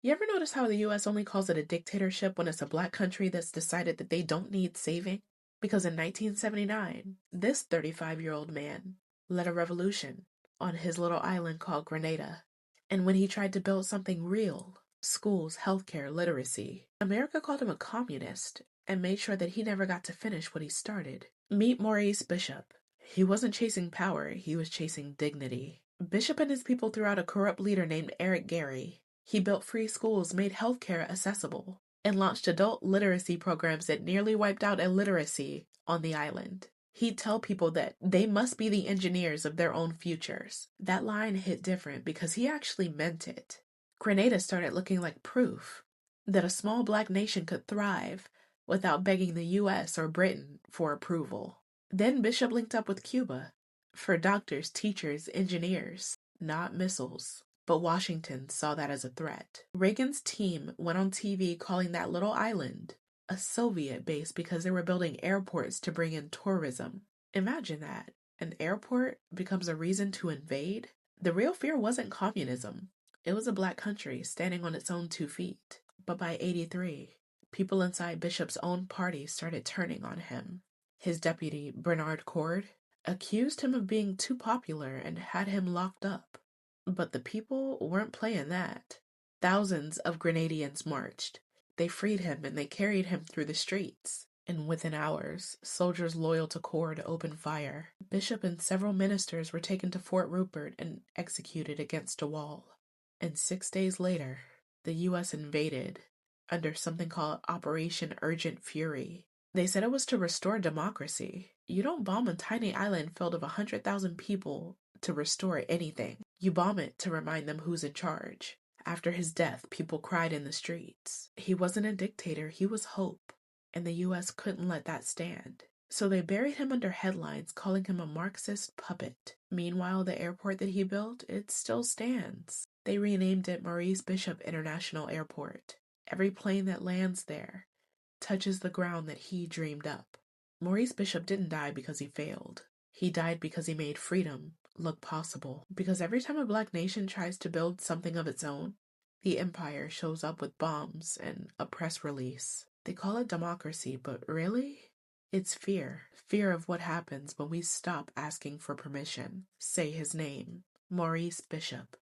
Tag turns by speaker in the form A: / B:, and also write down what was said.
A: You ever notice how the US only calls it a dictatorship when it's a black country that's decided that they don't need saving? Because in 1979, this 35-year-old man led a revolution on his little island called Grenada. And when he tried to build something real, schools, healthcare, literacy, America called him a communist and made sure that he never got to finish what he started. Meet Maurice Bishop. He wasn't chasing power, he was chasing dignity. Bishop and his people threw out a corrupt leader named Eric Gary. He built free schools, made healthcare accessible, and launched adult literacy programs that nearly wiped out illiteracy on the island. He'd tell people that they must be the engineers of their own futures. That line hit different because he actually meant it. Grenada started looking like proof that a small black nation could thrive without begging the US or Britain for approval. Then Bishop linked up with Cuba for doctors, teachers, engineers, not missiles. But Washington saw that as a threat. Reagan's team went on TV calling that little island a Soviet base because they were building airports to bring in tourism. Imagine that. An airport becomes a reason to invade? The real fear wasn't communism. It was a black country standing on its own 2 feet. But by '83, people inside Bishop's own party started turning on him. His deputy, Bernard Cord, accused him of being too popular and had him locked up. But the people weren't playing that. Thousands of Grenadians marched. They freed him and they carried him through the streets. And within hours, soldiers loyal to Cord opened fire. Bishop and several ministers were taken to Fort Rupert and executed against a wall. And 6 days later, the U.S. invaded under something called Operation Urgent Fury. They said it was to restore democracy. You don't bomb a tiny island filled of 100,000 people to restore anything. You bomb it to remind them who's in charge. After his death, people cried in the streets. He wasn't a dictator, he was hope. And the US couldn't let that stand. So they buried him under headlines calling him a Marxist puppet. Meanwhile, the airport that he built, it still stands. They renamed it Maurice Bishop International Airport. Every plane that lands there touches the ground that he dreamed up. Maurice Bishop didn't die because he failed. He died because he made freedom look possible. Because every time a black nation tries to build something of its own, the empire shows up with bombs and a press release. They call it democracy, but really? It's fear. Fear of what happens when we stop asking for permission. Say his name. Maurice Bishop.